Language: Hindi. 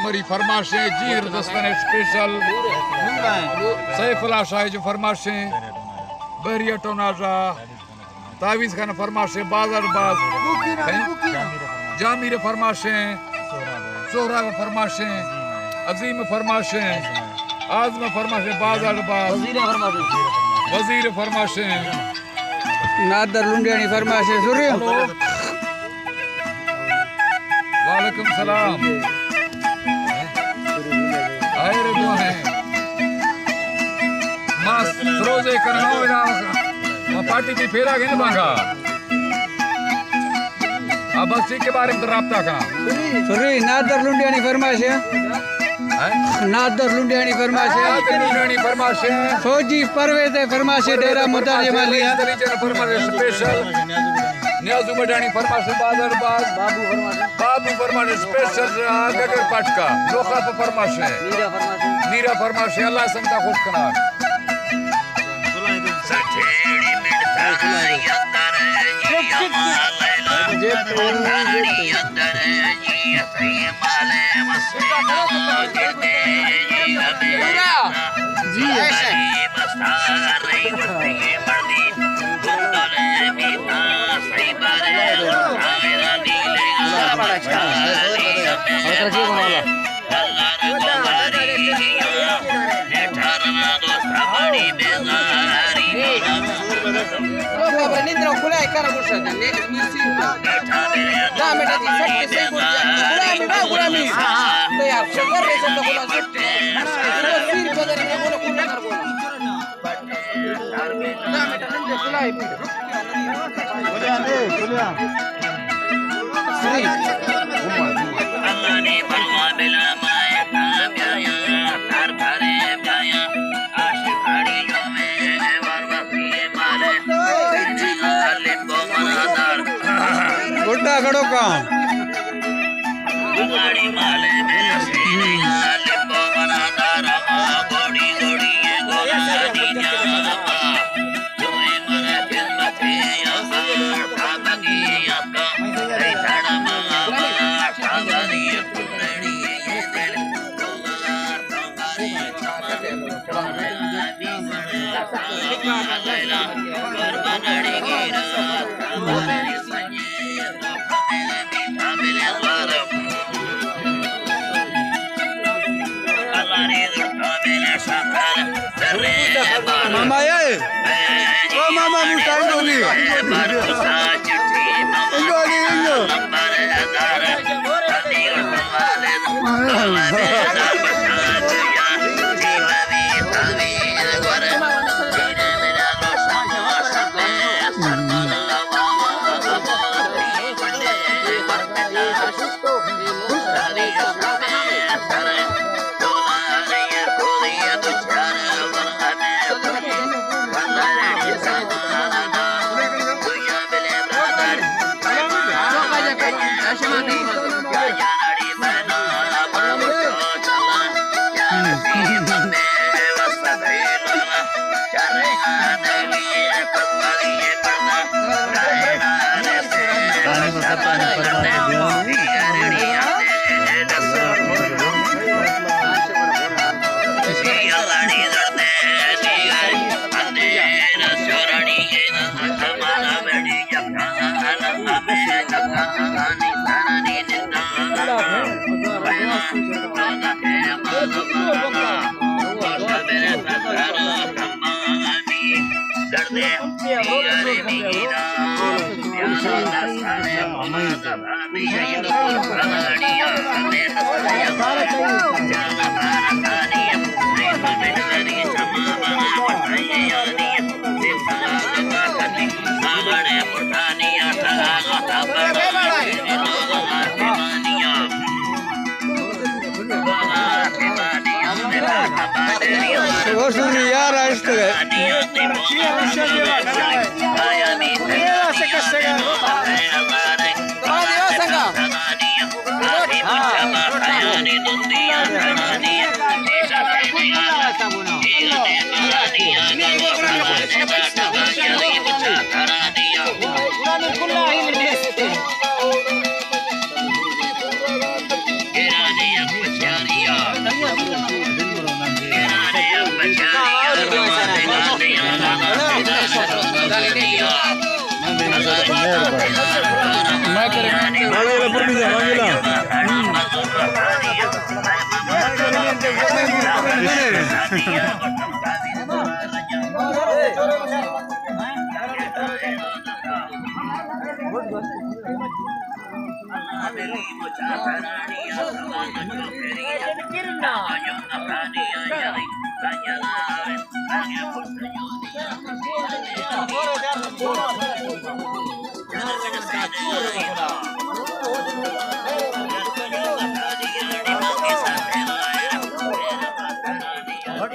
मरी फरमाशें जीर दस्तन स्पेशल सैफुल्ला शाह जो फरमाशें बहरिया टोनाजा तावीज़ खान फरमाशें बाजार बाज जामिर फरमाशें सोहरा फरमाशें अजीम फरमाशें आजम फरमाशें बाजार बाज वजीर फरमाशें नादर लुंडियानी फरमाशें सुरियो वालेकुम सलाम आए रे दोहे मास रोजे करनो विदा मा पार्टी की फेरा गिन बांगा अब बस के बारे में राब्ता का सुरी नादर लुंडियानी फरमाशें नादर लुंडियानी फरमाशें फौजी परवेज फरमाशें डेरा मुताज मालिया फरमाशें स्पेशल न्याजू बडानी फरमाशें बाजार बाज बाबू फरमाशें स्पेशल गगर पाटका लोखा फरमाशें नीरा फरमाशें अल्लाह संता खुश कनार सठेड़ी मिठा यंदर जी अंदर जी माले मस्ता गिरते जी ऐसे बस्ता रही बस्ती मर्दी गुंडले मीठा सही बारे आवेरा नीले बच्चा गुड्डा खड़ो काम माले मेरे सीने लिपो बनादार गोड़ी गोड़ी ये गोरा नीना जोए मरे खिदमते यार भागी आपका ऐ छड़ा मामा छागरी कुंडड़ी ये दिल तोमार तोमारे छागरे लैला बरबनड़ी गिरा मेरी सजे मामा ये ओ मामा मुस्तान डोली यार Get out of here,